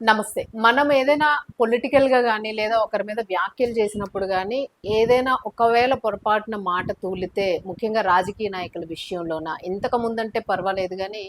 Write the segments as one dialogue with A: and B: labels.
A: నమస్తే. మనం ఏదైనా పొలిటికల్‌గా గాని, లేదా ఒకరి మీద వ్యాఖ్యలు చేసినప్పుడు గాని, ఏదైనా ఒకవేళ పొరపాటున మాట తూలితే, ముఖ్యంగా రాజకీయ నాయకుల విషయంలోన, ఇంతకు ముందంటే పర్వాలేదు గానీ,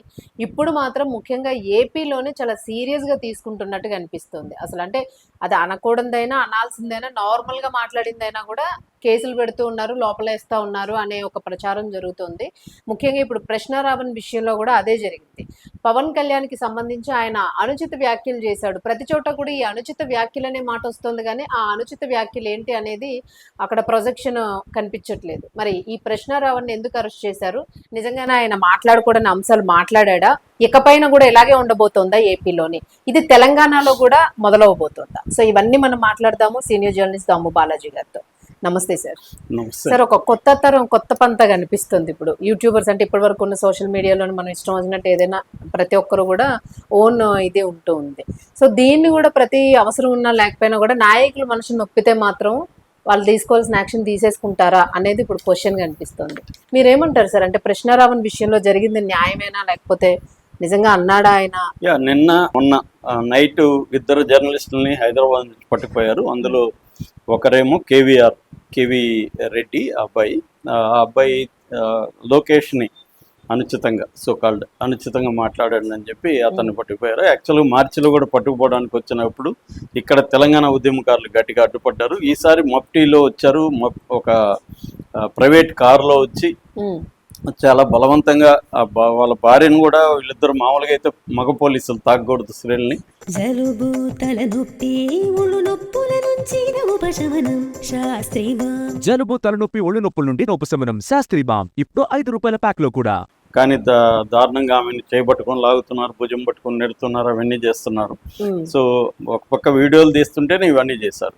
A: ఇప్పుడు మాత్రం ముఖ్యంగా ఏపీలోనే చాలా సీరియస్‌గా తీసుకుంటున్నట్టుగా అనిపిస్తుంది. అసలంటే అది అనకూడనిదైనా, అనాల్సిందైనా, నార్మల్‌గా మాట్లాడిందైనా గూడా కేసులు పెడుతూ ఉన్నారు, లోపలేస్తా ఉన్నారు అనే ఒక ప్రచారం జరుగుతోంది. ముఖ్యంగా ఇప్పుడు ప్రశ్నారావణ్ విషయంలో గూడా అదే జరిగింది. పవన్ కళ్యాణ్‌కి సంబంధించి ఆయన అనుచిత వ్యాఖ్యలు చేశాడు. ప్రతి చోట కూడా ఈ అనుచిత వ్యాఖ్యలనే మాటొస్తుంది గానీ, ఆ అనుచిత వ్యాఖ్యలేంటి అనేది అక్కడ ప్రొజెక్షన్ కనిపించట్లేదు. మరి ఈ ప్రశ్నారావణ్‌ని ఎందుకు అరెస్ట్ చేశారు? నిజంగానే ఆయన మాట్లాడకూడని అంశాలు మాట్లాడాడా? ఇకపైన గూడా ఇలాగే ఉండబోతోందా ఏపీలోని? ఇది తెలంగాణలో గూడా మొదలవబోతోందా? సో ఇవన్నీ మనం మాట్లాడదాము సీనియర్ జర్నలిస్ట్ దాము బాలాజీ గారితో. నమస్తే సార్.
B: నమస్తే.
A: సార్, ఒక కొత్త తరం కొత్త పంత కనిపిస్తుంది ఇప్పుడు. యూట్యూబర్స్ అంటే ఇప్పటి వరకు ఉన్న సోషల్ మీడియాలోని మనం ఇష్టం వచ్చినట్టు ఏదైనా ప్రతి ఒక్కరు కూడా ఓన్ ఇదే ఉంటూ ఉంది. సో దీన్ని కూడా ప్రతి అవసరం ఉన్నా లేకపోయినా కూడా నాయకులు మనుషులు నొప్పితే మాత్రం వాళ్ళు తీసుకోవాల్సిన యాక్షన్ తీసేసుకుంటారా అనేది ఇప్పుడు క్వశ్చన్ కనిపిస్తుంది. మీరేమంటారు సార్? అంటే ప్రశ్నారావణ్ విషయంలో జరిగింది న్యాయమేనా, లేకపోతే నిజంగా అన్నాడా ఆయన?
B: నిన్న మొన్న నైట్ ఇద్దరు జర్నలిస్టులని హైదరాబాద్ నుంచి పట్టుకుపోయారు. అందులో ఒకరేమో కేవీ రెడ్డి అబ్బాయి. ఆ అబ్బాయి లోకేష్ని అనుచితంగా మాట్లాడాడని చెప్పి అతన్ని పట్టుకుపోయారు. యాక్చువల్గా మార్చిలో కూడా పట్టుకుపోవడానికి వచ్చినప్పుడు ఇక్కడ తెలంగాణ ఉద్యమకారులు గట్టిగా అడ్డుపడ్డారు. ఈసారి మఫ్టీలో వచ్చారు, ఒక ప్రైవేట్ కారులో వచ్చి చాలా బలవంతంగా వాళ్ళ భార్యను కూడా, వీళ్ళిద్దరు మామూలుగా అయితే మగ పోలీసులు తాకూడదు స్త్రీల్ని.
C: జలుబు తలనొప్పి ఒళ్ళు నొప్పుల నుంచి ఉపశమనం జలుబు తలనొప్పి ఒళ్ళు నొప్పుల నుండి ఉపశమనం శాస్త్రీ బామ్ ఇప్పుడు ₹5 ప్యాక్ లో కూడా.
B: కానీ దారుణంగా ఆమెను చేయబట్టుకొని లాగుతున్నారు, భుజం పట్టుకొని నెడుతున్నారు, అవన్నీ చేస్తున్నారు. సో ఒక పక్క వీడియోలు తీస్తుంటేనే ఇవన్నీ చేశారు.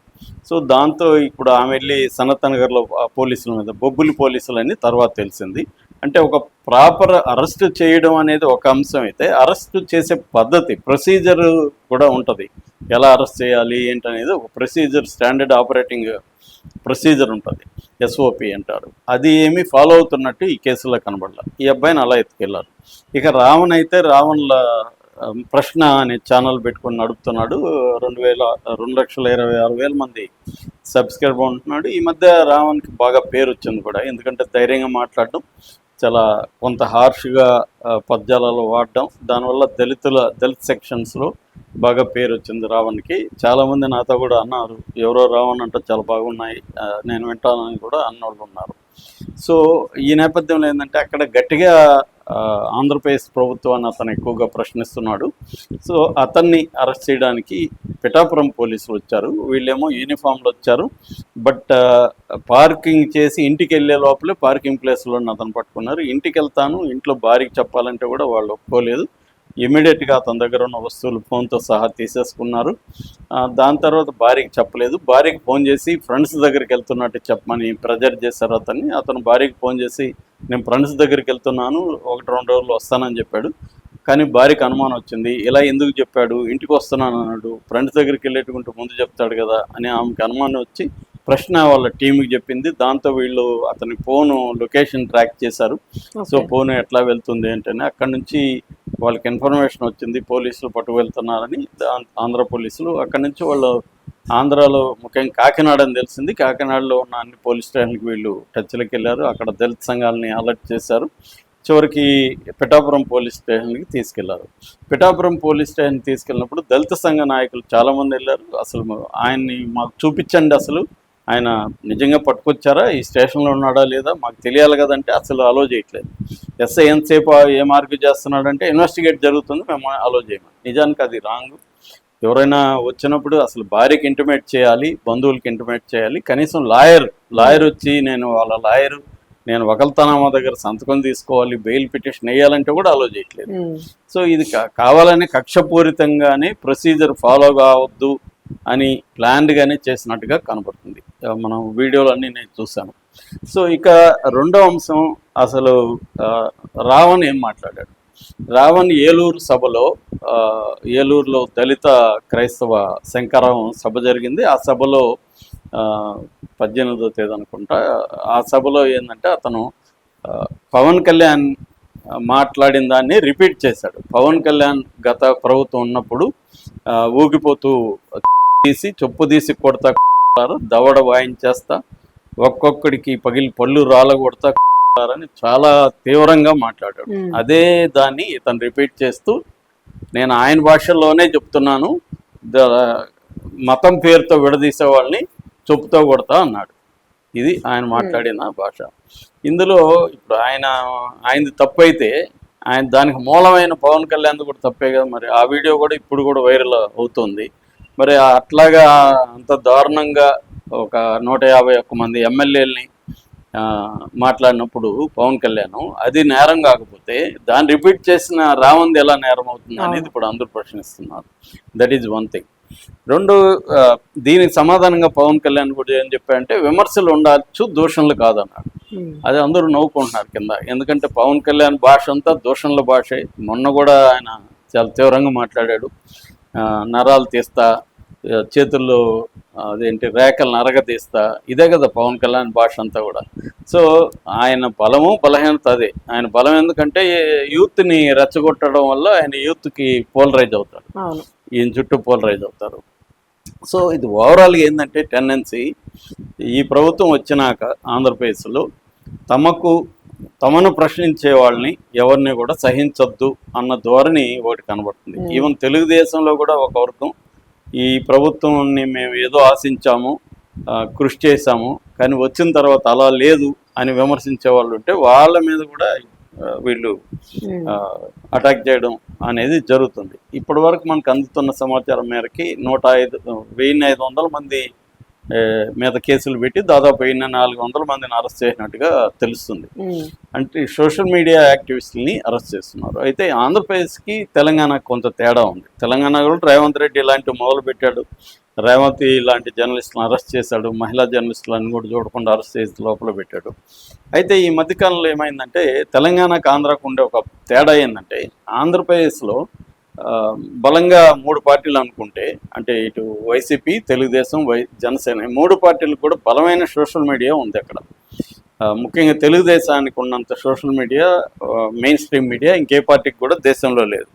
B: సో దాంతో ఇప్పుడు ఆమె వెళ్ళి సనత్ నగర్లో పోలీసుల మీద బొబ్బులి పోలీసులు అని తర్వాత తెలిసింది. అంటే ఒక ప్రాపర్ అరెస్ట్ చేయడం అనేది ఒక అంశం అయితే, అరెస్ట్ చేసే పద్ధతి ప్రొసీజర్ కూడా ఉంటుంది. ఎలా అరెస్ట్ చేయాలి ఏంటనేది ఒక ప్రొసీజర్, స్టాండర్డ్ ఆపరేటింగ్ ప్రొసీజర్ ఉంటుంది, SOP అంటారు. అది ఏమీ ఫాలో అవుతున్నట్టు ఈ కేసులో కనబడాల. ఈ అబ్బాయిని అలా ఎత్తుకెళ్లారు. ఇక రావణ్ అయితే రావణ్ల ప్రశ్న అనే ఛానల్ పెట్టుకొని నడుపుతున్నాడు. 2,26,000 మంది సబ్స్క్రైబర్ ఉంటున్నాడు. ఈ మధ్య రావణ్కి బాగా పేరు వచ్చింది కూడా, ఎందుకంటే ధైర్యంగా మాట్లాడడం, చాలా కొంత హార్ష్గా పద్యాలలో వాడడం, దానివల్ల దళిత్ సెక్షన్స్లో బాగా పేరు వచ్చింది రావణ్కి. చాలామంది నాతో కూడా అన్నారు, ఎవరో రావణ్ అంటే చాలా బాగున్నాయి, నేను వింటానని కూడా అన్నోళ్ళు ఉన్నారు. సో ఈ నేపథ్యంలో ఏంటంటే అక్కడ గట్టిగా ఆంధ్రప్రదేశ్ ప్రభుత్వాన్ని అతను ఎక్కువగా ప్రశ్నిస్తున్నాడు. సో అతన్ని అరెస్ట్ చేయడానికి పిఠాపురం పోలీసులు వచ్చారు. వీళ్ళేమో యూనిఫామ్లో వచ్చారు. బట్ పార్కింగ్ చేసి ఇంటికి వెళ్ళే లోపలే పార్కింగ్ ప్లేస్లో అతను పట్టుకున్నారు. ఇంటికి వెళ్తాను, ఇంట్లో భార్యకి చెప్పాలంటే కూడా వాళ్ళు ఒప్పుకోలేదు. ఇమీడియట్గా అతని దగ్గర ఉన్న వస్తువులు ఫోన్తో సహా తీసేసుకున్నారు. దాని తర్వాత భార్యకి చెప్పలేదు. భార్యకి ఫోన్ చేసి ఫ్రెండ్స్ దగ్గరికి వెళ్తున్నట్టు చెప్పమని ప్రెజర్ చేశారు అతన్ని. అతను భార్యకి ఫోన్ చేసి నేను ఫ్రెండ్స్ దగ్గరికి వెళ్తున్నాను, 1-2 రోజుల్లో వస్తానని చెప్పాడు. కానీ భార్యకి అనుమానం వచ్చింది. ఇలా ఎందుకు చెప్పాడు, ఇంటికి వస్తున్నాను అన్నాడు, ఫ్రెండ్స్ దగ్గరికి వెళ్ళేట్టుకుంటే ముందు చెప్తాడు కదా అని ఆమెకి అనుమానం వచ్చి ప్రశ్న వాళ్ళ టీంకి చెప్పింది. దాంతో వీళ్ళు అతని ఫోను లొకేషన్ ట్రాక్ చేశారు. సో ఫోన్ ఎట్లా వెళ్తుంది ఏంటని అక్కడి నుంచి వాళ్ళకి ఇన్ఫర్మేషన్ వచ్చింది, పోలీసులు పట్టుకు వెళ్తున్నారని. ఆంధ్ర పోలీసులు అక్కడి నుంచి వాళ్ళు ఆంధ్రాలో ముఖ్యంగా కాకినాడ అని తెలిసింది. కాకినాడలో ఉన్న అన్ని పోలీస్ స్టేషన్కి వీళ్ళు టచ్లోకి వెళ్ళారు. అక్కడ దళిత సంఘాలని అలర్ట్ చేశారు. చివరికి పిఠాపురం పోలీస్ స్టేషన్కి తీసుకెళ్లారు. పిఠాపురం పోలీస్ స్టేషన్ తీసుకెళ్ళినప్పుడు దళిత సంఘ నాయకులు చాలామంది వెళ్ళారు. అసలు ఆయన్ని మాకు చూపించండి, అసలు ఆయన నిజంగా పట్టుకొచ్చారా, ఈ స్టేషన్లో ఉన్నాడా లేదా మాకు తెలియాలి కదంటే అసలు అలో చేయట్లేదు. ఎస్ఐ ఎంతసేపు ఏం ఆర్గ్యూ చేస్తున్నాడంటే ఇన్వెస్టిగేట్ జరుగుతుంది, మేము అలో చేయమని. నిజానికి అది రాంగ్. ఎవరైనా వచ్చినప్పుడు అసలు భార్యకి ఇంటిమేట్ చేయాలి, బంధువులకి ఇంటిమేట్ చేయాలి. కనీసం లాయర్ వచ్చి నేను వకల్తనామా దగ్గర సంతకం తీసుకోవాలి, బెయిల్ పిటిషన్ వేయాలంటే కూడా అలో చేయట్లేదు. సో ఇది కావాలని కక్షపూరితంగానే ప్రొసీజర్ ఫాలో కావద్దు అని ప్లాన్డ్గానే చేసినట్టుగా కనబడుతుంది. మనం వీడియోలు అన్నీ నేను చూశాను. సో ఇక రెండో అంశం, అసలు రావణ్ ఏం మాట్లాడాడు. రావణ్ ఏలూరులో దళిత క్రైస్తవ శంకరం సభ జరిగింది. ఆ సభలో 18వ తేదీ అనుకుంటా. ఆ సభలో ఏంటంటే అతను పవన్ కళ్యాణ్ మాట్లాడిన దాన్ని రిపీట్ చేశాడు. పవన్ కళ్యాణ్ గత ప్రభుత్వం ఉన్నప్పుడు ఊగిపోతూ తీసి చెప్పు తీసి కొడతా, దవడ వాయించేస్తా, ఒక్కొక్కడికి పళ్ళు రాళ్ళ కొడతా అని చాలా తీవ్రంగా మాట్లాడాడు. అదే దాన్ని ఇతను రిపీట్ చేస్తూ, నేను ఆయన భాషల్లోనే చెప్తున్నాను, మతం పేరుతో విడదీసే వాళ్ళని చెప్పుతో కొడతా అన్నాడు. ఇది ఆయన మాట్లాడిన భాష. ఇందులో ఇప్పుడు ఆయనది తప్పు అయితే దానికి మూలమైన పవన్ కళ్యాణ్ కూడా తప్పే కదా. మరి ఆ వీడియో కూడా ఇప్పుడు కూడా వైరల్ అవుతుంది. మరి అట్లాగా అంత దారుణంగా ఒక 151 మంది ఎమ్మెల్యేలని మాట్లాడినప్పుడు పవన్ కళ్యాణ్ అది నేరం కాకపోతే దాన్ని రిపీట్ చేసిన రావంది ఎలా నేరం అవుతుంది అనేది ఇప్పుడు అందరూ ప్రశ్నిస్తున్నారు. That is one thing. రెండు, దీనికి సమాధానంగా పవన్ కళ్యాణ్ కూడా ఏం చెప్పారంటే విమర్శలు ఉండొచ్చు, దూషణలు కాదన్నాడు. అది అందరూ నవ్వుకుంటున్నారు కింద. ఎందుకంటే పవన్ కళ్యాణ్ భాష అంతా దూషణల భాషే. మొన్న కూడా ఆయన చాలా తీవ్రంగా మాట్లాడాడు. నరాలు తీస్తా, చేతుల్లో అదేంటి రేఖలు నరగతీస్తా, ఇదే కదా పవన్ కళ్యాణ్ భాష అంతా కూడా. సో ఆయన బలము బలహీనత అదే. ఆయన బలం ఎందుకంటే యూత్ని రెచ్చగొట్టడం వల్ల ఆయన యూత్కి పోలరైజ్ అవుతాడు, ఈయన చుట్టూ పోలరైజ్ అవుతారు. సో ఇది ఓవరాల్గా ఏంటంటే టెండెన్సీ, ఈ ప్రభుత్వం వచ్చినాక ఆంధ్రప్రదేశ్లో తమను ప్రశ్నించే వాళ్ళని ఎవరిని కూడా సహించొద్దు అన్న ధోరణి ఒకటి కనబడుతుంది. ఈవెన్ తెలుగుదేశంలో కూడా ఒక వర్గం ఈ ప్రభుత్వాన్ని మేము ఏదో ఆశించాము, కృషి చేశాము, కానీ వచ్చిన తర్వాత అలా లేదు అని విమర్శించే వాళ్ళు ఉంటే వాళ్ళ మీద కూడా వీళ్ళు అటాక్ చేయడం అనేది జరుగుతుంది. ఇప్పటి వరకు మనకు అందుతున్న సమాచారం మేరకి 1500 మంది మీద కేసులు పెట్టి దాదాపు 1400 మందిని అరెస్ట్ చేసినట్టుగా తెలుస్తుంది. అంటే సోషల్ మీడియా యాక్టివిస్టులని అరెస్ట్ చేస్తున్నారు. అయితే ఆంధ్రప్రదేశ్కి తెలంగాణకు కొంత తేడా ఉంది. తెలంగాణ కూడా రేవంత్ రెడ్డి ఇలాంటివి మొదలు పెట్టాడు. రేవంత్ ఇలాంటి జర్నలిస్టులను అరెస్ట్ చేశాడు. మహిళా జర్నలిస్టులను కూడా చూడకుండా అరెస్ట్ చేసి లోపల పెట్టాడు. అయితే ఈ మధ్యకాలంలో ఏమైందంటే తెలంగాణకు ఆంధ్రాకు ఉండే ఒక తేడా ఏంటంటే ఆంధ్రప్రదేశ్లో బలంగా 3 పార్టీలు అనుకుంటే, అంటే ఇటు వైసీపీ, తెలుగుదేశం, జనసేన, 3 పార్టీలకు కూడా బలమైన సోషల్ మీడియా ఉంది అక్కడ. ముఖ్యంగా తెలుగుదేశానికి ఉన్నంత social media, main stream media ఇంకే పార్టీకి కూడా దేశంలో లేదు.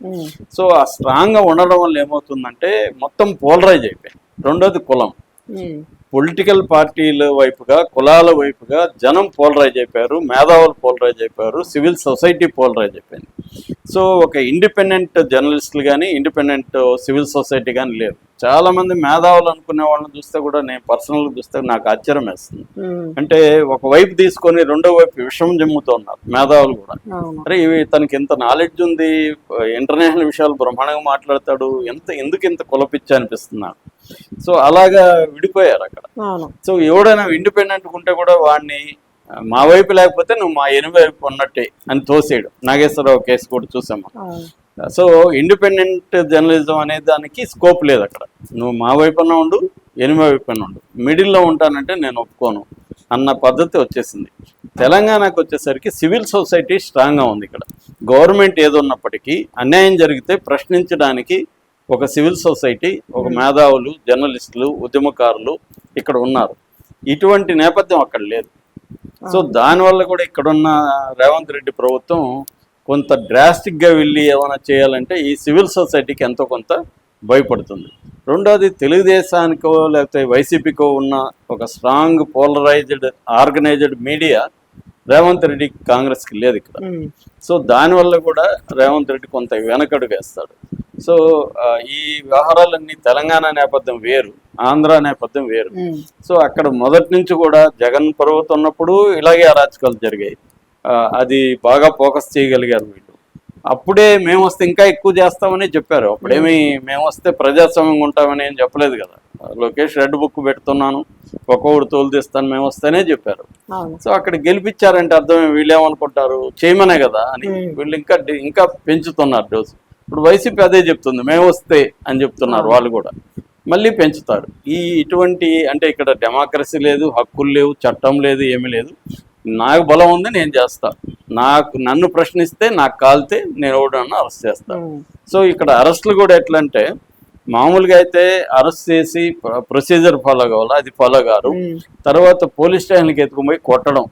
B: సో ఆ స్ట్రాంగ్గా ఉండడం వల్ల ఏమవుతుందంటే మొత్తం పోలరైజ్ అయిపోయింది. రెండోది కులం. పొలిటికల్ పార్టీల వైపుగా, కులాల వైపుగా జనం పోలరైజ్ అయిపోయారు, మేధావులు పోలరైజ్ అయిపోయారు, సివిల్ సొసైటీ పోలరైజ్ అయిపోయింది. సో ఒక ఇండిపెండెంట్ జర్నలిస్టులు కానీ, ఇండిపెండెంట్ సివిల్ సొసైటీ కానీ లేరు. చాలామంది మేధావులు అనుకునే వాళ్ళని చూస్తే కూడా, నేను పర్సనల్గా చూస్తే నాకు ఆశ్చర్యం వేస్తుంది. అంటే ఒకవైపు తీసుకొని రెండో వైపు విషం జమ్ముతూ ఉన్నారు మేధావులు కూడా. అరే తనకి ఇంత నాలెడ్జ్ ఉంది, ఇంటర్నేషనల్ విషయాలు బ్రహ్మాండంగా మాట్లాడతాడు, ఎందుకు ఇంత కులపిచ్చి అనిపిస్తున్నాడు. సో అలాగా విడిపోయారు అక్కడ. సో ఎవడైనా ఇండిపెండెంట్ ఉంటే కూడా వాడిని మా వైపు లేకపోతే నువ్వు మా ఎనిమిది వైపు ఉన్నట్టే అని తోసేయడం. నాగేశ్వరరావు కేసు కూడా చూసాము. సో ఇండిపెండెంట్ జర్నలిజం అనే దానికి స్కోప్ లేదు అక్కడ. నువ్వు మా వైపున ఉండు, ఎనిమిది వైపున ఉండు, మిడిల్లో ఉంటానంటే నేను ఒప్పుకోను అన్న పద్ధతి వచ్చేసింది. తెలంగాణకు వచ్చేసరికి సివిల్ సొసైటీ స్ట్రాంగ్గా ఉంది. ఇక్కడ గవర్నమెంట్ ఏదున్నప్పటికీ అన్యాయం జరిగితే ప్రశ్నించడానికి ఒక సివిల్ సొసైటీ, ఒక మేధావులు, జర్నలిస్టులు, ఉద్యమకారులు ఇక్కడ ఉన్నారు. ఇటువంటి నేపథ్యం అక్కడ లేదు. సో దానివల్ల కూడా ఇక్కడున్న రేవంత్ రెడ్డి ప్రభుత్వం కొంత డ్రాస్టిక్గా వెళ్ళి ఏమైనా చేయాలంటే ఈ సివిల్ సొసైటీకి ఎంతో కొంత భయపడుతుంది. రెండోది తెలుగుదేశానికో లేకపోతే వైసీపీకో ఉన్న ఒక strong polarised organised media Revanth Reddy కాంగ్రెస్కి లేదు ఇక్కడ. సో దానివల్ల కూడా రేవంత్ రెడ్డి కొంత వెనకడుగు వేస్తాడు. సో ఈ వ్యవహారాలన్నీ తెలంగాణ నేపథ్యం వేరు, ఆంధ్ర నేపథ్యం వేరు. సో అక్కడ మొదటి నుంచి కూడా జగన్ ప్రభుత్వం ఉన్నప్పుడు ఇలాగే అరాచకాలు జరిగాయి. అది బాగా ఫోకస్ చేయగలిగారు వీళ్ళు. అప్పుడే మేము వస్తే ఇంకా ఎక్కువ చేస్తామని చెప్పారు. అప్పుడేమి మేము వస్తే ప్రజాస్వామ్యంగా ఉంటామని ఏం చెప్పలేదు కదా. లోకేష్ రెడ్ బుక్ పెడుతున్నాను, ఒక్కొక్కడు తోలు తీస్తాను మేము వస్తేనే చెప్పారు. సో అక్కడ గెలిపించారంటే అర్థం వీళ్ళు ఏమనుకుంటారు, చేయమనే కదా అని. వీళ్ళు ఇంకా పెంచుతున్నారు డోసు. ఇప్పుడు వైసీపీ అదే చెప్తుంది, మేము వస్తే అని చెప్తున్నారు వాళ్ళు కూడా, మళ్ళీ పెంచుతారు. ఇటువంటి అంటే ఇక్కడ డెమోక్రసీ లేదు, హక్కులు లేవు, చట్టం లేదు, ఏమీ లేదు. నాకు బలం ఉంది, నేను చేస్తా. నన్ను ప్రశ్నిస్తే, నాకు కాలితే నేను ఎవడన్నా అరెస్ట్ చేస్తాను. సో ఇక్కడ అరెస్టులు కూడా ఎట్లా అంటే మామూలుగా అయితే అరెస్ట్ చేసి ప్రొసీజర్ ఫాలో కావాలా, అది ఫాలో కారు. తర్వాత పోలీస్ స్టేషన్కి ఎత్తుకుపోయి కొట్టడం,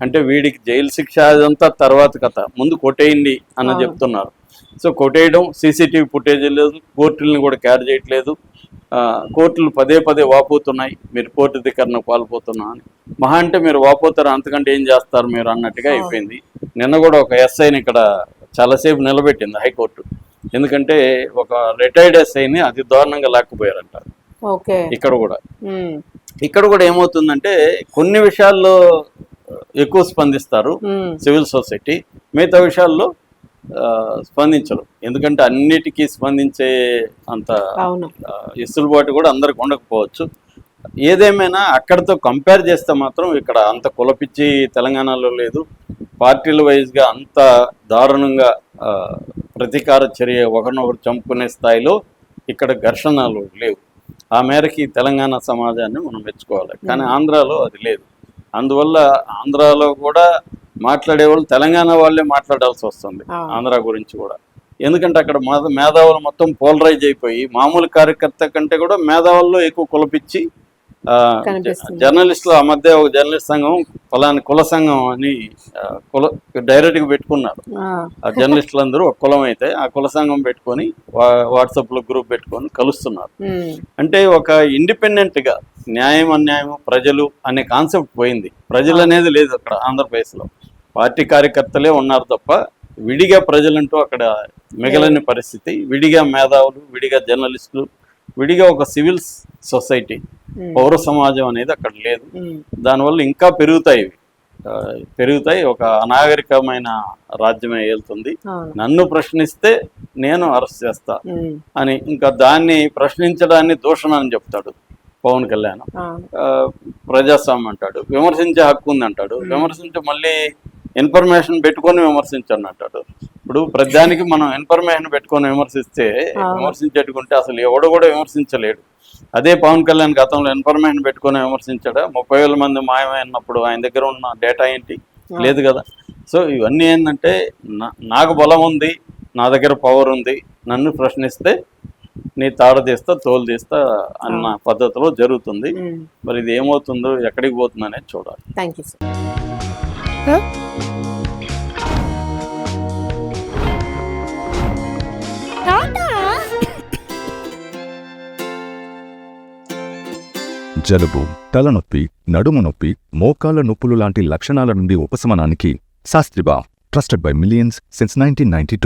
B: అంటే వీడికి జైలు శిక్ష అదంతా తర్వాత కథ, ముందు కొట్టేయండి అని చెప్తున్నారు. సో కొట్టేయడం, సీసీటీవీ ఫుటేజ్ లేదు, కోర్టులను కూడా క్యారీ చేయట్లేదు, కోర్టులు పదే పదే వాపోతున్నాయి మీరు కోర్టు ధిక్కరణకు పాల్పోతున్నా అని. మహా అంటే మీరు వాపోతారు, అంతకంటే ఏం చేస్తారు మీరు అన్నట్టుగా అయిపోయింది. నిన్న కూడా ఒక ఎస్ఐని ఇక్కడ చాలాసేపు నిలబెట్టింది హైకోర్టు, ఎందుకంటే ఒక రిటైర్డ్ ఎస్ఐని అతి దారుణంగా లేకపోయారంట. ఇక్కడ కూడా ఏమవుతుందంటే కొన్ని విషయాల్లో ఎక్కువ స్పందిస్తారు సివిల్ సొసైటీ, మిగతా విషయాల్లో స్పందించరు. ఎందుకంటే అన్నిటికీ స్పందించే అంత ఇసులుబాటు కూడా అందరికి ఉండకపోవచ్చు. ఏదేమైనా అక్కడితో కంపేర్ చేస్తే మాత్రం ఇక్కడ అంత కులపిచ్చి తెలంగాణలో లేదు. పార్టీల వైజ్గా అంత దారుణంగా ప్రతీకార చర్య ఒకరినొకరు చంపుకునే స్థాయిలో ఇక్కడ ఘర్షణలు లేవు. ఆ మేరకి తెలంగాణ సమాజాన్ని మనం మెచ్చుకోవాలి. కానీ ఆంధ్రాలో అది లేదు. అందువల్ల ఆంధ్రాలో కూడా మాట్లాడేవాళ్ళు తెలంగాణ వాళ్ళే మాట్లాడాల్సి వస్తుంది ఆంధ్ర గురించి కూడా. ఎందుకంటే అక్కడ మేధావులు మొత్తం పోలరైజ్ అయిపోయి మామూలు కార్యకర్త కంటే కూడా మేధావుల్లో ఎక్కువ కులపిచ్చి జర్నలిస్టులు, ఆ మధ్య ఒక జర్నలిస్ట్ సంఘం ఫలాని కుల సంఘం అని డైరెక్ట్గా పెట్టుకున్నారు. ఆ జర్నలిస్టులు అందరూ ఒక కులం అయితే ఆ కుల సంఘం పెట్టుకొని వాట్సాప్లో గ్రూప్ పెట్టుకొని కలుస్తున్నారు. అంటే ఒక ఇండిపెండెంట్గా న్యాయం అన్యాయం ప్రజలు అనే కాన్సెప్ట్ పోయింది. ప్రజలు అనేది లేదు అక్కడ ఆంధ్రప్రదేశ్లో. పార్టీ కార్యకర్తలే ఉన్నారు తప్ప విడిగా ప్రజలంటూ అక్కడ మిగలని పరిస్థితి. విడిగా మేధావులు, విడిగా జర్నలిస్టులు, విడిగా ఒక సివిల్ సొసైటీ, పౌర సమాజం అనేది అక్కడ లేదు. దానివల్ల ఇంకా పెరుగుతాయి. ఒక అనాగరికమైన రాజ్యమే ఏలుతుంది. నన్ను ప్రశ్నిస్తే నేను అరెస్ట్ చేస్తా అని, ఇంకా దాన్ని ప్రశ్నించడాన్ని దూషణ అని చెప్తాడు పవన్ కళ్యాణ్. ప్రజాస్వామ్యం అంటాడు, విమర్శించే హక్కు ఉంది అంటాడు, విమర్శించి మళ్ళీ ఇన్ఫర్మేషన్ పెట్టుకొని విమర్శించండి అంటాడు. ఇప్పుడు ప్రతిదానికి మనం ఇన్ఫర్మేషన్ పెట్టుకొని విమర్శించేట్టుకుంటే అసలు ఎవడు కూడా విమర్శించలేడు. అదే పవన్ కళ్యాణ్ గతంలో ఇన్ఫర్మేషన్ పెట్టుకొని విమర్శించాడా? 30,000 మంది మాయమైనప్పుడు ఆయన దగ్గర ఉన్న డేటా ఏంటి? లేదు కదా. సో ఇవన్నీ ఏంటంటే నాకు బలం ఉంది, నా దగ్గర పవర్ ఉంది, నన్ను ప్రశ్నిస్తే నీ తాడ తీస్తా తోలు తీస్తా అన్న పద్ధతిలో జరుగుతుంది. మరి ఇది ఏమవుతుందో, ఎక్కడికి పోతుందో అనేది చూడాలి.
A: Thank you sir.
D: జలుబు, తలనొప్పి, నడుము నొప్పి, మోకాళ్ల నొప్పులు లాంటి లక్షణాల నుండి ఉపశమనానికి శాస్త్రీబామ్, ట్రస్టెడ్ బై మిలియన్స్ సిన్స్ 1992.